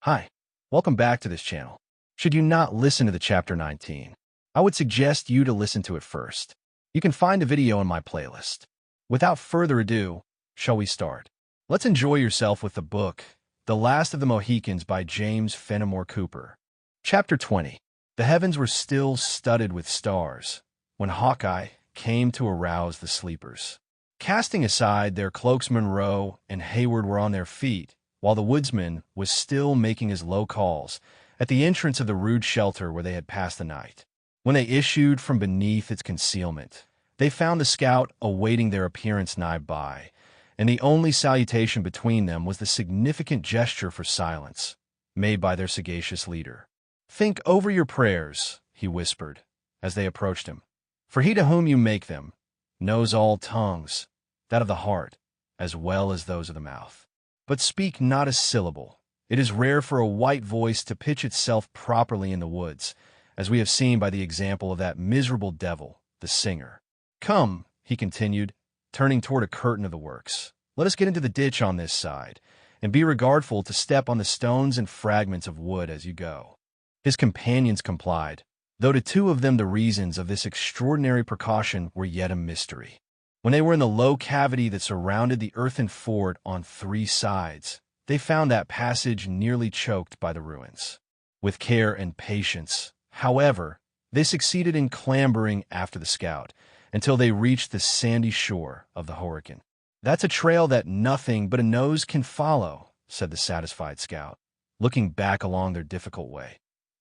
Hi, welcome back to this channel. Should you not listen to the chapter 19, I would suggest you to listen to it first. You can find the video in my playlist. Without further ado, shall we start? Let's enjoy yourself with the book, The Last of the Mohicans by James Fenimore Cooper. Chapter 20. The heavens were still studded with stars when Hawkeye came to arouse the sleepers. Casting aside their cloaks, Munro and Hayward were on their feet, while the woodsman was still making his low calls at the entrance of the rude shelter where they had passed the night. When they issued from beneath its concealment, they found the scout awaiting their appearance nigh by, and the only salutation between them was the significant gesture for silence made by their sagacious leader. "Think over your prayers," he whispered, as they approached him, "for he to whom you make them knows all tongues, that of the heart, as well as those of the mouth. But speak not a syllable. It is rare for a white voice to pitch itself properly in the woods, as we have seen by the example of that miserable devil, the singer. Come," he continued, turning toward a curtain of the works, "let us get into the ditch on this side, and be regardful to step on the stones and fragments of wood as you go." His companions complied, though to two of them the reasons of this extraordinary precaution were yet a mystery. When they were in the low cavity that surrounded the earthen fort on three sides, they found that passage nearly choked by the ruins. With care and patience, however, they succeeded in clambering after the scout until they reached the sandy shore of the Horican. "That's a trail that nothing but a nose can follow," said the satisfied scout, looking back along their difficult way.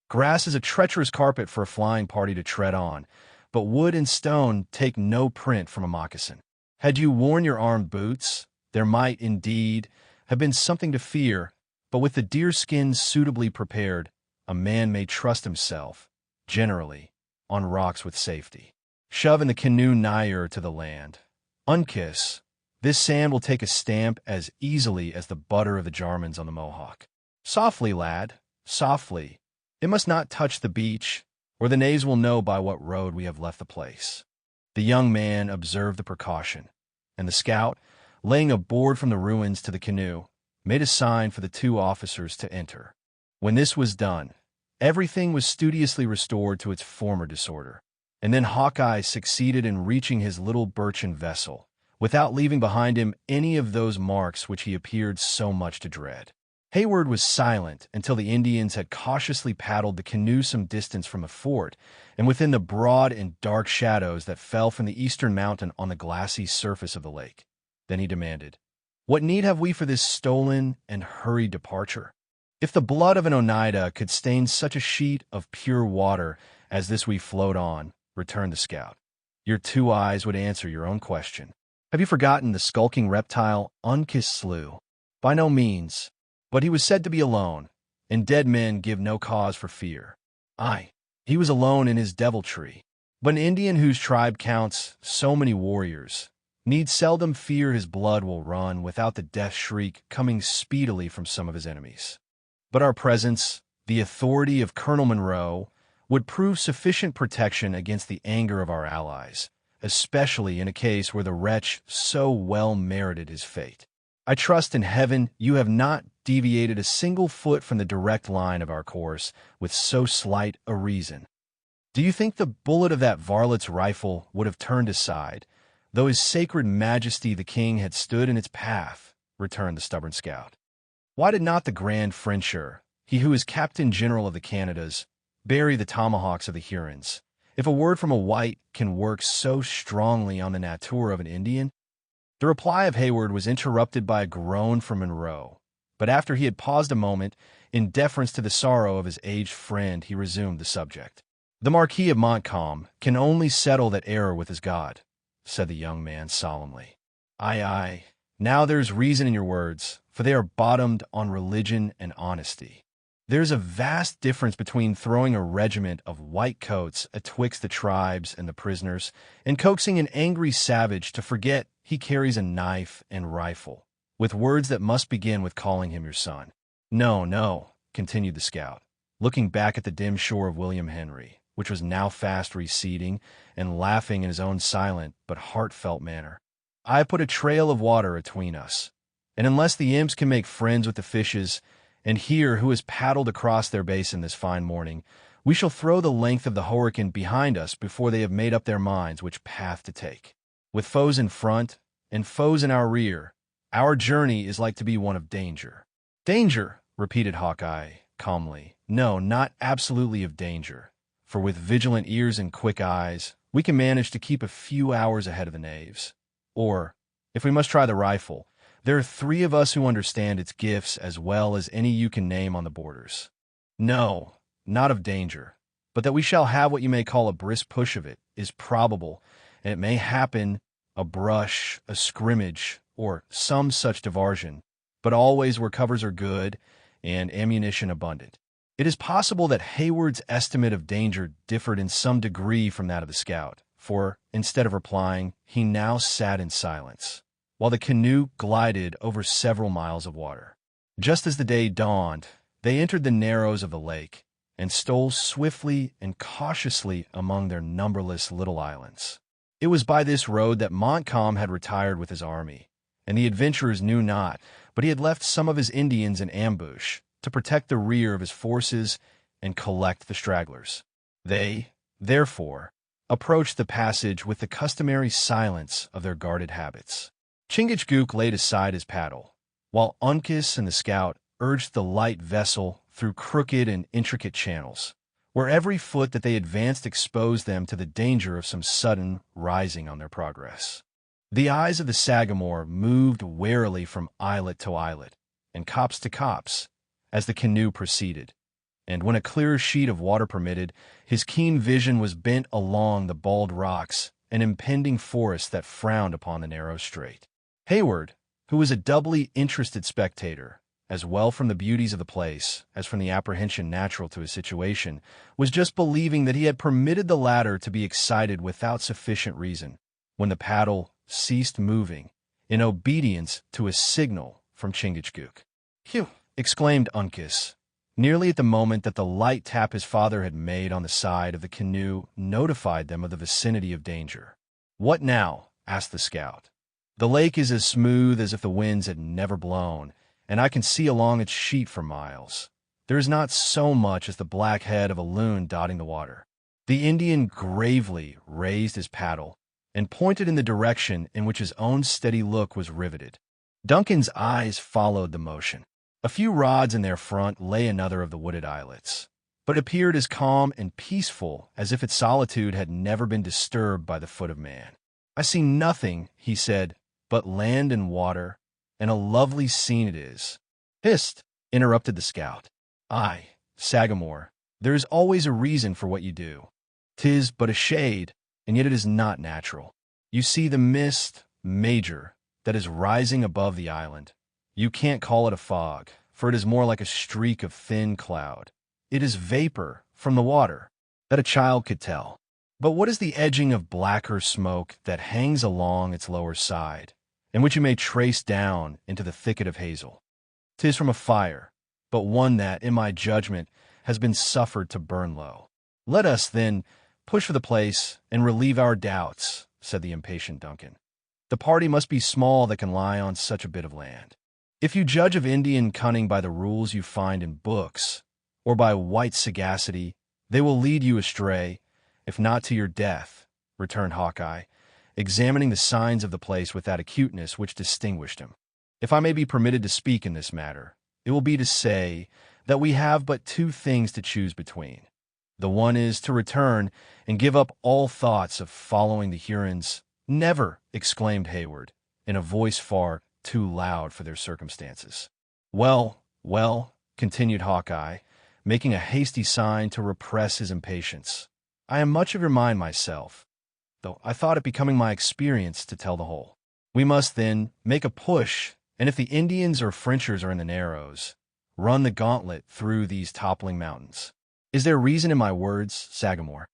"Grass is a treacherous carpet for a flying party to tread on, but wood and stone take no print from a moccasin. Had you worn your armed boots, there might, indeed, have been something to fear, but with the deerskin suitably prepared, a man may trust himself, generally, on rocks with safety. Shove in the canoe nigher to the land. Uncas, this sand will take a stamp as easily as the butter of the Jarmans on the Mohawk. Softly, lad, softly. It must not touch the beach, or the knaves will know by what road we have left the place." The young man observed the precaution, and the scout, laying a board from the ruins to the canoe, made a sign for the two officers to enter. When this was done, everything was studiously restored to its former disorder, and then Hawkeye succeeded in reaching his little birchen vessel, without leaving behind him any of those marks which he appeared so much to dread. Hayward was silent until the Indians had cautiously paddled the canoe some distance from the fort and within the broad and dark shadows that fell from the eastern mountain on the glassy surface of the lake. Then he demanded, "What need have we for this stolen and hurried departure? If the blood of an Oneida could stain such a sheet of pure water as this we float on," returned the scout, "your two eyes would answer your own question. Have you forgotten the skulking reptile Uncas slew? By no means. But he was said to be alone, and dead men give no cause for fear. Aye, he was alone in his deviltry. But an Indian whose tribe counts so many warriors need seldom fear his blood will run without the death shriek coming speedily from some of his enemies. But our presence, the authority of Colonel Munro, would prove sufficient protection against the anger of our allies, especially in a case where the wretch so well merited his fate. I trust in heaven you have not deviated a single foot from the direct line of our course with so slight a reason. Do you think the bullet of that varlet's rifle would have turned aside, though his sacred majesty the king had stood in its path?" returned the stubborn scout. "Why did not the grand Frencher, he who is captain general of the Canadas, bury the tomahawks of the Hurons, if a word from a white can work so strongly on the nature of an Indian?" The reply of Hayward was interrupted by a groan from Munro, but after he had paused a moment, in deference to the sorrow of his aged friend, he resumed the subject. "The Marquis of Montcalm can only settle that error with his God," said the young man solemnly. "Aye, aye, now there's reason in your words, for they are bottomed on religion and honesty. There's a vast difference between throwing a regiment of white coats atwixt the tribes and the prisoners, and coaxing an angry savage to forget he carries a knife and rifle, with words that must begin with calling him your son. No, no," continued the scout, looking back at the dim shore of William Henry, which was now fast receding, and laughing in his own silent but heartfelt manner. "I put a trail of water atween us, and unless the imps can make friends with the fishes, and hear who has paddled across their basin this fine morning, we shall throw the length of the Horican behind us before they have made up their minds which path to take. With foes in front and foes in our rear, our journey is like to be one of danger. Danger, repeated Hawkeye calmly. No, not absolutely of danger, for with vigilant ears and quick eyes, we can manage to keep a few hours ahead of the knaves. Or, if we must try the rifle, there are 3 of us who understand its gifts as well as any you can name on the borders. No, not of danger, but that we shall have what you may call a brisk push of it is probable, and it may happen a brush, a scrimmage, or some such diversion, but always where covers are good and ammunition abundant. It is possible that Hayward's estimate of danger differed in some degree from that of the scout, for, instead of replying, he now sat in silence, while the canoe glided over several miles of water. Just as the day dawned, they entered the narrows of the lake and stole swiftly and cautiously among their numberless little islands. It was by this road that Montcalm had retired with his army, and the adventurers knew not, but he had left some of his Indians in ambush to protect the rear of his forces and collect the stragglers. They, therefore, approached the passage with the customary silence of their guarded habits. Chingachgook laid aside his paddle, while Uncas and the scout urged the light vessel through crooked and intricate channels, where every foot that they advanced exposed them to the danger of some sudden rising on their progress. The eyes of the Sagamore moved warily from islet to islet, and copse to copse, as the canoe proceeded, and when a clearer sheet of water permitted, his keen vision was bent along the bald rocks and impending forest that frowned upon the narrow strait. Hayward, who was a doubly interested spectator, as well from the beauties of the place as from the apprehension natural to his situation, was just believing that he had permitted the latter to be excited without sufficient reason, when the paddle ceased moving, in obedience to a signal from Chingachgook. "Phew!" exclaimed Uncas, nearly at the moment that the light tap his father had made on the side of the canoe notified them of the vicinity of danger. "What now?" asked the scout. "The lake is as smooth as if the winds had never blown, and I can see along its sheet for miles. There is not so much as the black head of a loon dotting the water." The Indian gravely raised his paddle and pointed in the direction in which his own steady look was riveted. Duncan's eyes followed the motion. A few rods in their front lay another of the wooded islets, but it appeared as calm and peaceful as if its solitude had never been disturbed by the foot of man. "I see nothing," he said, "but land and water, and a lovely scene it is." "Hist!" interrupted the scout. "Aye, Sagamore, there is always a reason for what you do. 'Tis but a shade, and yet it is not natural. You see the mist, Major, that is rising above the island. You can't call it a fog, for it is more like a streak of thin cloud. It is vapor from the water, that a child could tell. But what is the edging of blacker smoke that hangs along its lower side, and which you may trace down into the thicket of hazel? 'Tis from a fire, but one that, in my judgment, has been suffered to burn low. Let us, then, push for the place and relieve our doubts," said the impatient Duncan. "The party must be small that can lie on such a bit of land. If you judge of Indian cunning by the rules you find in books, or by white sagacity, they will lead you astray, if not to your death," returned Hawkeye, examining the signs of the place with that acuteness which distinguished him. "If I may be permitted to speak in this matter, it will be to say that we have but 2 things to choose between. The one is to return and give up all thoughts of following the Hurons." "Never!" exclaimed Hayward, in a voice far too loud for their circumstances. "Well, well," continued Hawkeye, making a hasty sign to repress his impatience. "I am much of your mind myself, though I thought it becoming my experience to tell the whole. We must, then, make a push, and if the Indians or Frenchers are in the narrows, run the gauntlet through these toppling mountains. Is there reason in my words, Sagamore?"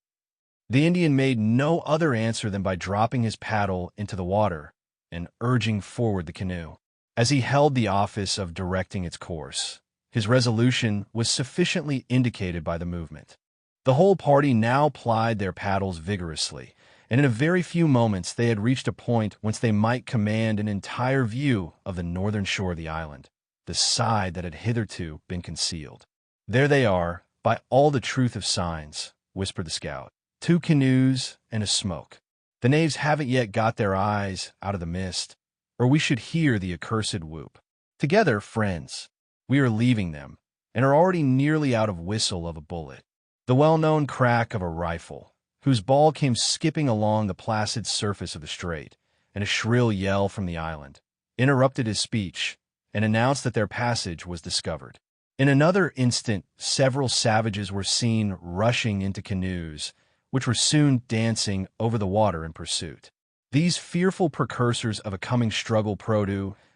The Indian made no other answer than by dropping his paddle into the water and urging forward the canoe. As he held the office of directing its course, his resolution was sufficiently indicated by the movement. The whole party now plied their paddles vigorously, and in a very few moments they had reached a point whence they might command an entire view of the northern shore of the island. the side that had hitherto been concealed. "There they are, by all the truth of signs," whispered the scout. "Two canoes and a smoke. The knaves haven't yet got their eyes out of the mist, or we should hear the accursed whoop. Together, friends, we are leaving them, and are already nearly out of whistle of a bullet." The well-known crack of a rifle, whose ball came skipping along the placid surface of the strait, and a shrill yell from the island, interrupted his speech, and announced that their passage was discovered. In another instant, several savages were seen rushing into canoes, which were soon dancing over the water in pursuit. These fearful precursors of a coming struggle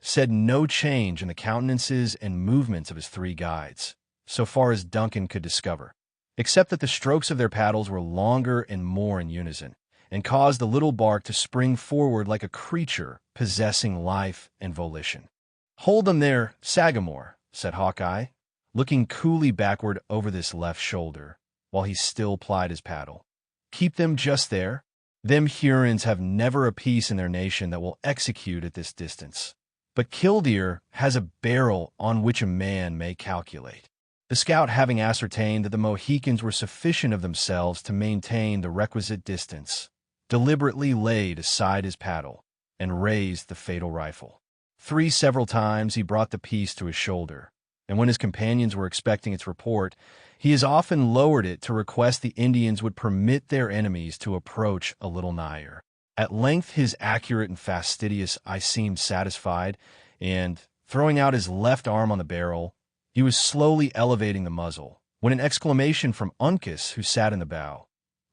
said no change in the countenances and movements of his three guides, so far as Duncan could discover, except that the strokes of their paddles were longer and more in unison, and caused the little bark to spring forward like a creature possessing life and volition. "Hold them there, Sagamore," said Hawkeye, looking coolly backward over this left shoulder, while he still plied his paddle. "Keep them just there. Them Hurons have never a piece in their nation that will execute at this distance. But Killdeer has a barrel on which a man may calculate." The scout, having ascertained that the Mohicans were sufficient of themselves to maintain the requisite distance, deliberately laid aside his paddle and raised the fatal rifle. Several times he brought the piece to his shoulder, and when his companions were expecting its report, he as often lowered it to request the Indians would permit their enemies to approach a little nigher. At length his accurate and fastidious eye seemed satisfied, and, throwing out his left arm on the barrel, he was slowly elevating the muzzle, when an exclamation from Uncas, who sat in the bow,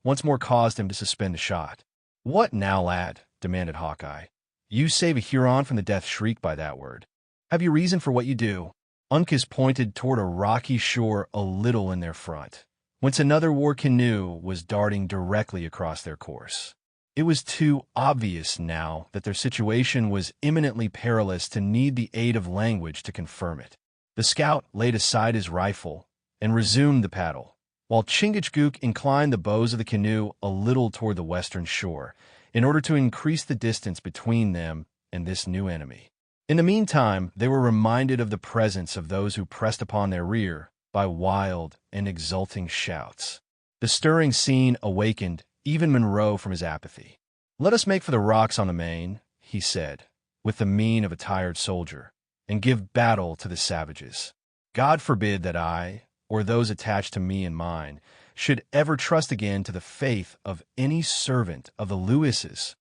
once more caused him to suspend the shot. "What now, lad?" demanded Hawkeye. "You save a Huron from the death shriek by that word. Have you reason for what you do?" Uncas pointed toward a rocky shore a little in their front, whence another war canoe was darting directly across their course. It was too obvious now that their situation was imminently perilous to need the aid of language to confirm it. The scout laid aside his rifle and resumed the paddle, while Chingachgook inclined the bows of the canoe a little toward the western shore, in order to increase the distance between them and this new enemy. In the meantime, they were reminded of the presence of those who pressed upon their rear by wild and exulting shouts. The stirring scene awakened even Munro from his apathy. "Let us make for the rocks on the main," he said, with the mien of a tired soldier, "and give battle to the savages. God forbid that I, or those attached to me and mine, should ever trust again to the faith of any servant of the Lewises."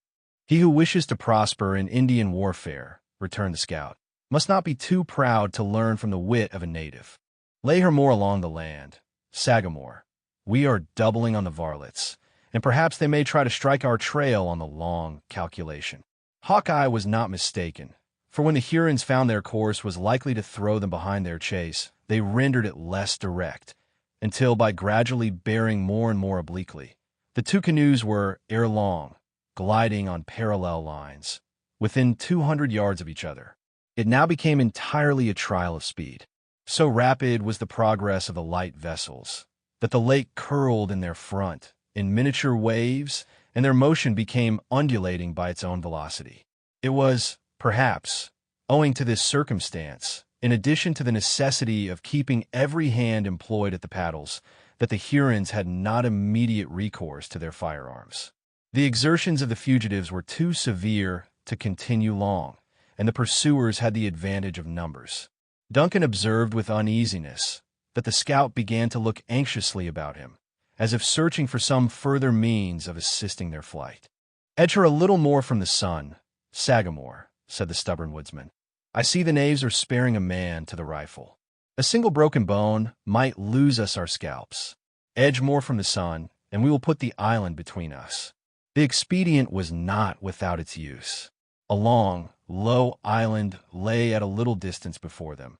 "He who wishes to prosper in Indian warfare," returned the scout, "must not be too proud to learn from the wit of a native. Lay her more along the land, Sagamore. We are doubling on the varlets, and perhaps they may try to strike our trail on the long calculation." Hawkeye was not mistaken, for when the Hurons found their course was likely to throw them behind their chase, they rendered it less direct, until, by gradually bearing more and more obliquely, the two canoes were, ere long, gliding on parallel lines, within 200 yards of each other. It now became entirely a trial of speed. So rapid was the progress of the light vessels, that the lake curled in their front in miniature waves, and their motion became undulating by its own velocity. It was, perhaps, owing to this circumstance, in addition to the necessity of keeping every hand employed at the paddles, that the Hurons had not immediate recourse to their firearms. The exertions of the fugitives were too severe to continue long, and the pursuers had the advantage of numbers. Duncan observed with uneasiness that the scout began to look anxiously about him, as if searching for some further means of assisting their flight. "Edge her a little more from the sun, Sagamore," said the stubborn woodsman. "I see the knaves are sparing a man to the rifle. A single broken bone might lose us our scalps. Edge more from the sun, and we will put the island between us." The expedient was not without its use. A long, low island lay at a little distance before them,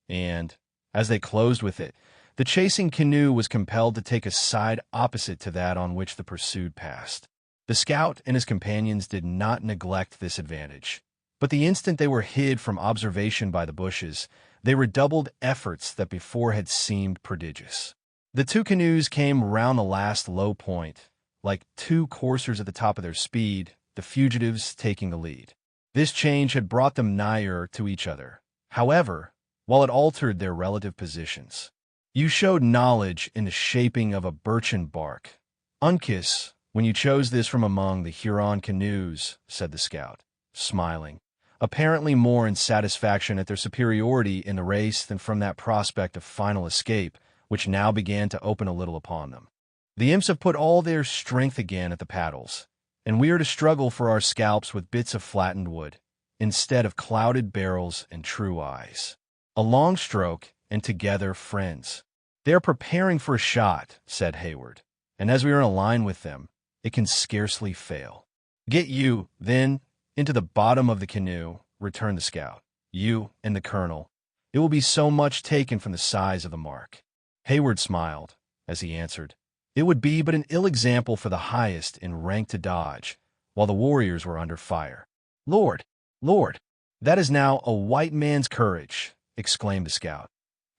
and, as they closed with it, the chasing canoe was compelled to take a side opposite to that on which the pursued passed. The scout and his companions did not neglect this advantage, but the instant they were hid from observation by the bushes, they redoubled efforts that before had seemed prodigious. The two canoes came round the last low point, like two coursers at the top of their speed, the fugitives taking the lead. This change had brought them nigher to each other. However, while it altered their relative positions. You showed knowledge in the shaping of a birchen bark. Uncas, when you chose this from among the Huron canoes, said the scout, smiling, apparently more in satisfaction at their superiority in the race than from that prospect of final escape, which now began to open a little upon them. The imps have put all their strength again at the paddles, and we are to struggle for our scalps with bits of flattened wood, instead of clouded barrels and true eyes. A long stroke, and together friends. They are preparing for a shot, said Hayward, and as we are in a line with them, it can scarcely fail. Get you, then, into the bottom of the canoe, returned the scout. You and the colonel. It will be so much taken from the size of the mark. Hayward smiled, as he answered, it would be but an ill example for the highest in rank to dodge, while the warriors were under fire. Lord, Lord, that is now a white man's courage, exclaimed the scout,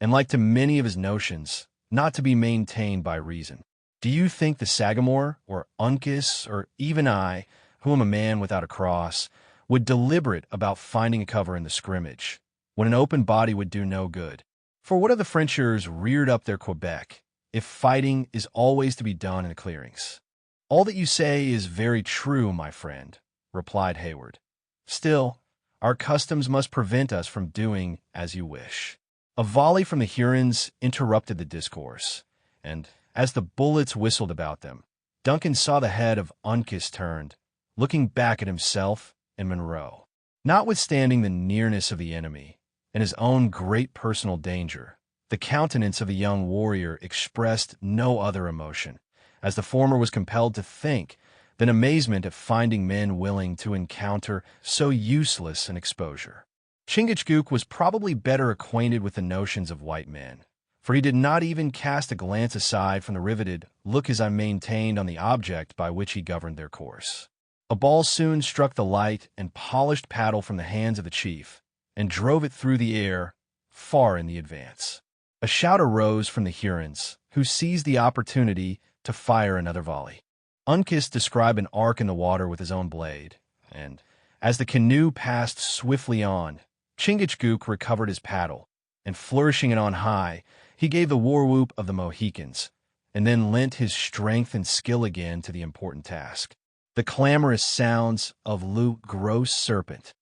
and like to many of his notions, not to be maintained by reason. Do you think the Sagamore, or Uncas, or even I, who am a man without a cross, would deliberate about finding a cover in the scrimmage, when an open body would do no good? For what have the Frenchers reared up their Quebec, if fighting is always to be done in the clearings? All that you say is very true, my friend, replied Hayward. Still, our customs must prevent us from doing as you wish. A volley from the Hurons interrupted the discourse, and, as the bullets whistled about them, Duncan saw the head of Uncas turned, looking back at himself and Munro. Notwithstanding the nearness of the enemy, and his own great personal danger, the countenance of the young warrior expressed no other emotion, as the former was compelled to think, than amazement at finding men willing to encounter so useless an exposure. Chingachgook was probably better acquainted with the notions of white men, for he did not even cast a glance aside from the riveted look as I maintained on the object by which he governed their course. A ball soon struck the light and polished paddle from the hands of the chief, and drove it through the air, far in the advance. A shout arose from the Hurons, who seized the opportunity to fire another volley. Uncas described an arc in the water with his own blade, and, as the canoe passed swiftly on, Chingachgook recovered his paddle, and flourishing it on high, he gave the war-whoop of the Mohicans, and then lent his strength and skill again to the important task. The clamorous sounds of "Le Gros Serpent,"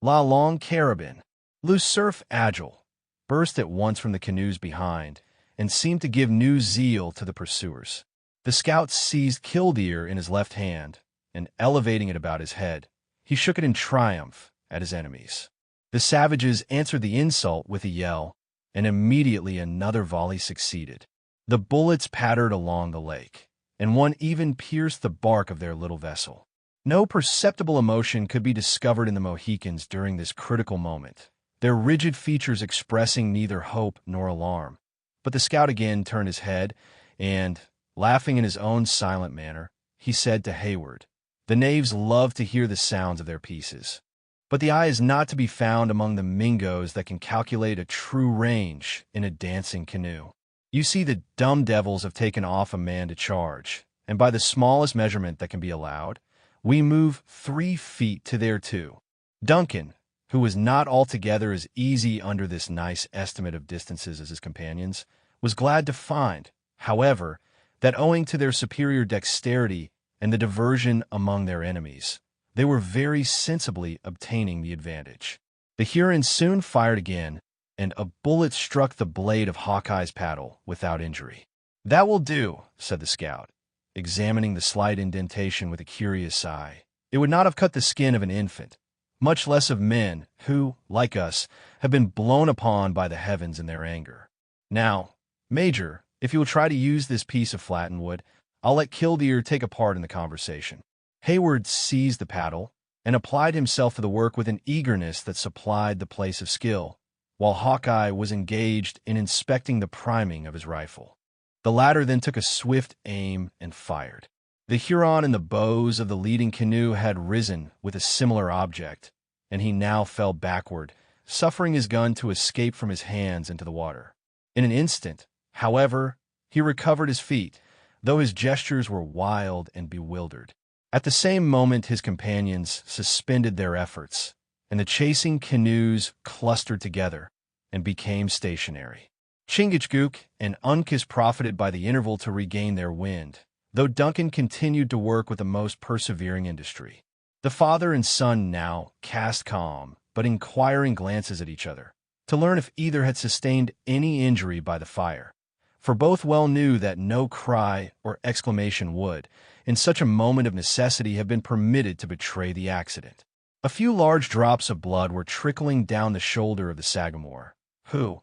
"La Longue Carabine," "Le Surf Agile," burst at once from the canoes behind, and seemed to give new zeal to the pursuers. The scout seized Killdeer in his left hand, and elevating it about his head, he shook it in triumph at his enemies. The savages answered the insult with a yell, and immediately another volley succeeded. The bullets pattered along the lake, and one even pierced the bark of their little vessel. No perceptible emotion could be discovered in the Mohicans during this critical moment, their rigid features expressing neither hope nor alarm. But the scout again turned his head, and, laughing in his own silent manner, he said to Hayward, "The knaves love to hear the sounds of their pieces, but the eye is not to be found among the Mingoes that can calculate a true range in a dancing canoe. You see, the dumb devils have taken off a man to charge, and by the smallest measurement that can be allowed, we move 3 feet to their 2. Duncan, who was not altogether as easy under this nice estimate of distances as his companions, was glad to find, however, that owing to their superior dexterity and the diversion among their enemies, they were very sensibly obtaining the advantage. The Hurons soon fired again, and a bullet struck the blade of Hawkeye's paddle without injury. "That will do," said the scout, examining the slight indentation with a curious eye. "It would not have cut the skin of an infant, much less of men who, like us, have been blown upon by the heavens in their anger. Now, Major, if you will try to use this piece of flattened wood, I'll let Killdeer take a part in the conversation." Hayward seized the paddle and applied himself to the work with an eagerness that supplied the place of skill, while Hawkeye was engaged in inspecting the priming of his rifle. The latter then took a swift aim and fired. The Huron in the bows of the leading canoe had risen with a similar object, and he now fell backward, suffering his gun to escape from his hands into the water. In an instant, however, he recovered his feet, though his gestures were wild and bewildered. At the same moment his companions suspended their efforts, and the chasing canoes clustered together, and became stationary. Chingachgook and Uncas profited by the interval to regain their wind, though Duncan continued to work with the most persevering industry. The father and son now cast calm but inquiring glances at each other, to learn if either had sustained any injury by the fire, for both well knew that no cry or exclamation would, in such a moment of necessity, have been permitted to betray the accident. A few large drops of blood were trickling down the shoulder of the Sagamore, who,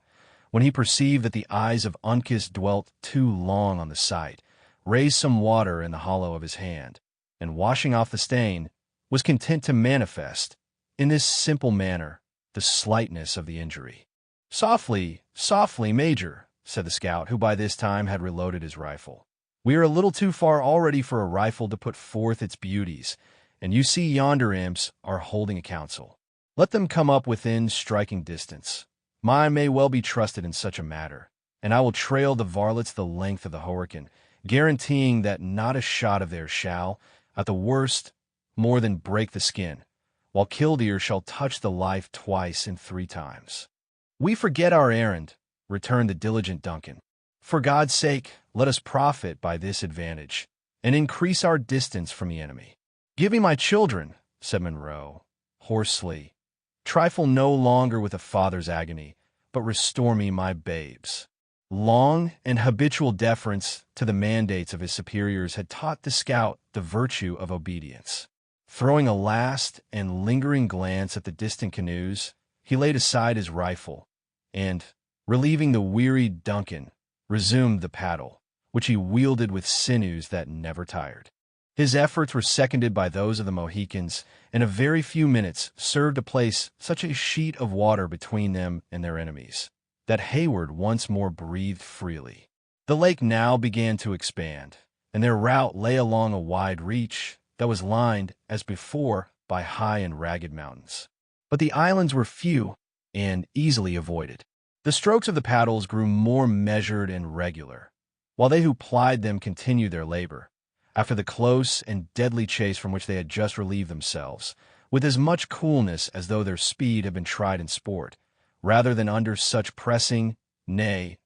when he perceived that the eyes of Uncas dwelt too long on the sight, raised some water in the hollow of his hand, and washing off the stain, was content to manifest, in this simple manner, the slightness of the injury. "Softly, softly, Major," said the scout, who by this time had reloaded his rifle. "We are a little too far already for a rifle to put forth its beauties, and you see yonder imps are holding a council. Let them come up within striking distance. Mine may well be trusted in such a matter, and I will trail the varlets the length of the Horican, guaranteeing that not a shot of theirs shall, at the worst, more than break the skin, while Killdeer shall touch the life twice and 3 times." "We forget our errand," returned the diligent Duncan. "For God's sake, let us profit by this advantage, and increase our distance from the enemy." "Give me my children," said Munro, hoarsely. "Trifle no longer with a father's agony, but restore me my babes." Long and habitual deference to the mandates of his superiors had taught the scout the virtue of obedience. Throwing a last and lingering glance at the distant canoes, he laid aside his rifle, and, relieving the wearied Duncan, resumed the paddle, which he wielded with sinews that never tired. His efforts were seconded by those of the Mohicans, and a very few minutes served to place such a sheet of water between them and their enemies, that Hayward once more breathed freely. The lake now began to expand, and their route lay along a wide reach that was lined, as before, by high and ragged mountains. But the islands were few and easily avoided. The strokes of the paddles grew more measured and regular, while they who plied them continued their labor, after the close and deadly chase from which they had just relieved themselves, with as much coolness as though their speed had been tried in sport, rather than under such pressing, nay,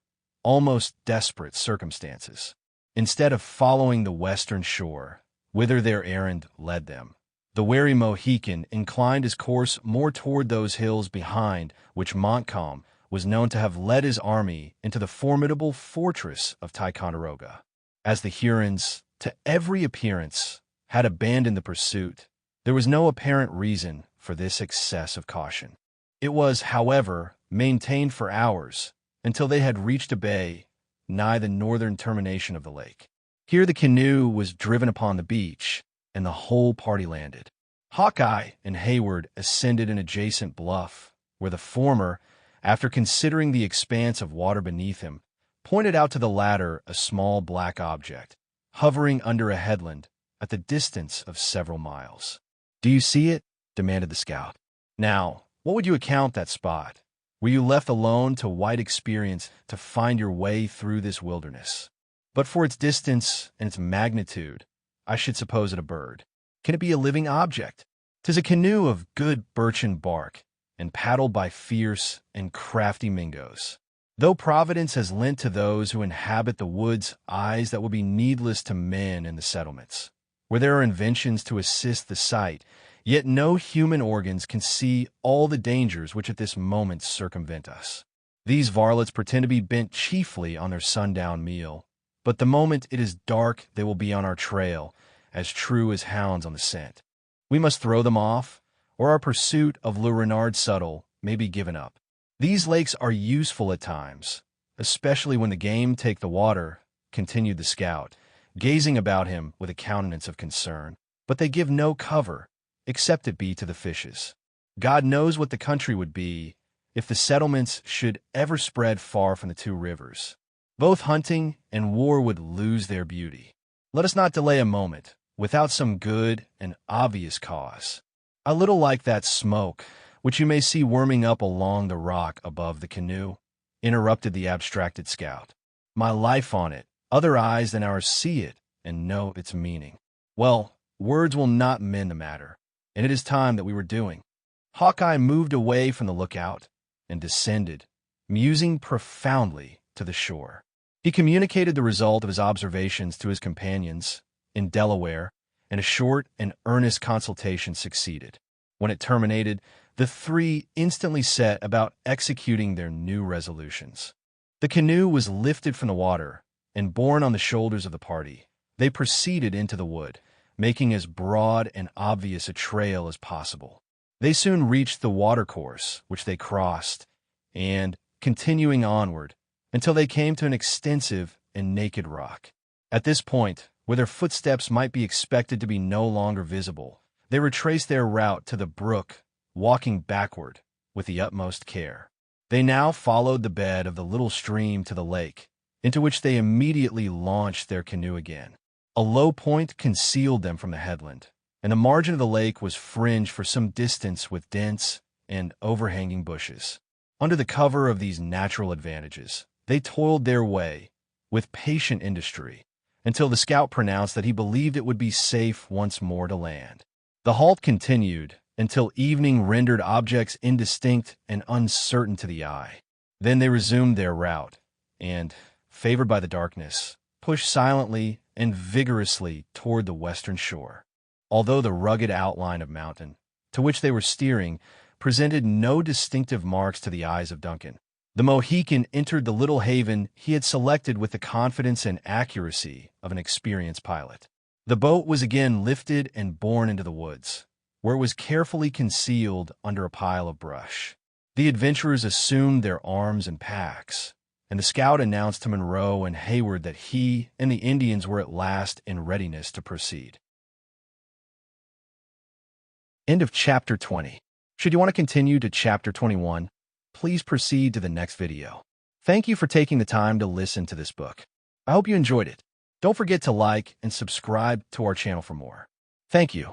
almost desperate circumstances. Instead of following the western shore, whither their errand led them, the wary Mohican inclined his course more toward those hills behind which Montcalm was known to have led his army into the formidable fortress of Ticonderoga. As the Hurons, to every appearance, had abandoned the pursuit, there was no apparent reason for this excess of caution. It was, however, maintained for hours, until they had reached a bay nigh the northern termination of the lake. Here the canoe was driven upon the beach, and the whole party landed. Hawkeye and Hayward ascended an adjacent bluff, where the former, after considering the expanse of water beneath him, pointed out to the latter a small black object, hovering under a headland at the distance of several miles. "Do you see it?" demanded the scout. "Now, what would you account that spot? Were you left alone to wide experience to find your way through this wilderness? But for its distance and its magnitude, I should suppose it a bird. Can it be a living object? 'Tis a canoe of good birchen bark, and paddled by fierce and crafty Mingoes. Though Providence has lent to those who inhabit the woods eyes that would be needless to men in the settlements, where there are inventions to assist the sight, yet no human organs can see all the dangers which at this moment circumvent us. These varlets pretend to be bent chiefly on their sundown meal, but the moment it is dark they will be on our trail, as true as hounds on the scent. We must throw them off, or our pursuit of Le Renard Subtle may be given up. These lakes are useful at times, especially when the game take the water," continued the scout, gazing about him with a countenance of concern. "But they give no cover, except it be to the fishes. God knows what the country would be if the settlements should ever spread far from the 2 rivers. Both hunting and war would lose their beauty. Let us not delay a moment, without some good and obvious cause. A little like that smoke which you may see worming up along the rock above the canoe," interrupted the abstracted scout. "My life on it, other eyes than ours see it and know its meaning. Well, words will not mend the matter, and it is time that we were doing." Hawkeye moved away from the lookout and descended, musing profoundly to the shore. He communicated the result of his observations to his companions in Delaware, and a short and earnest consultation succeeded. When it terminated, the three instantly set about executing their new resolutions. The canoe was lifted from the water and borne on the shoulders of the party. They proceeded into the wood, making as broad and obvious a trail as possible. They soon reached the watercourse, which they crossed, and, continuing onward, until they came to an extensive and naked rock. At this point, where their footsteps might be expected to be no longer visible, they retraced their route to the brook, walking backward with the utmost care. They now followed the bed of the little stream to the lake, into which they immediately launched their canoe again. A low point concealed them from the headland, and the margin of the lake was fringed for some distance with dense and overhanging bushes. Under the cover of these natural advantages, they toiled their way, with patient industry, until the scout pronounced that he believed it would be safe once more to land. The halt continued until evening rendered objects indistinct and uncertain to the eye. Then they resumed their route, and, favored by the darkness, pushed silently and vigorously toward the western shore. Although the rugged outline of mountain, to which they were steering, presented no distinctive marks to the eyes of Duncan, the Mohican entered the little haven he had selected with the confidence and accuracy of an experienced pilot. The boat was again lifted and borne into the woods, where it was carefully concealed under a pile of brush. The adventurers assumed their arms and packs, and the scout announced to Munro and Hayward that he and the Indians were at last in readiness to proceed. End of Chapter 20. Should you want to continue to Chapter 21, please proceed to the next video. Thank you for taking the time to listen to this book. I hope you enjoyed it. Don't forget to like and subscribe to our channel for more. Thank you.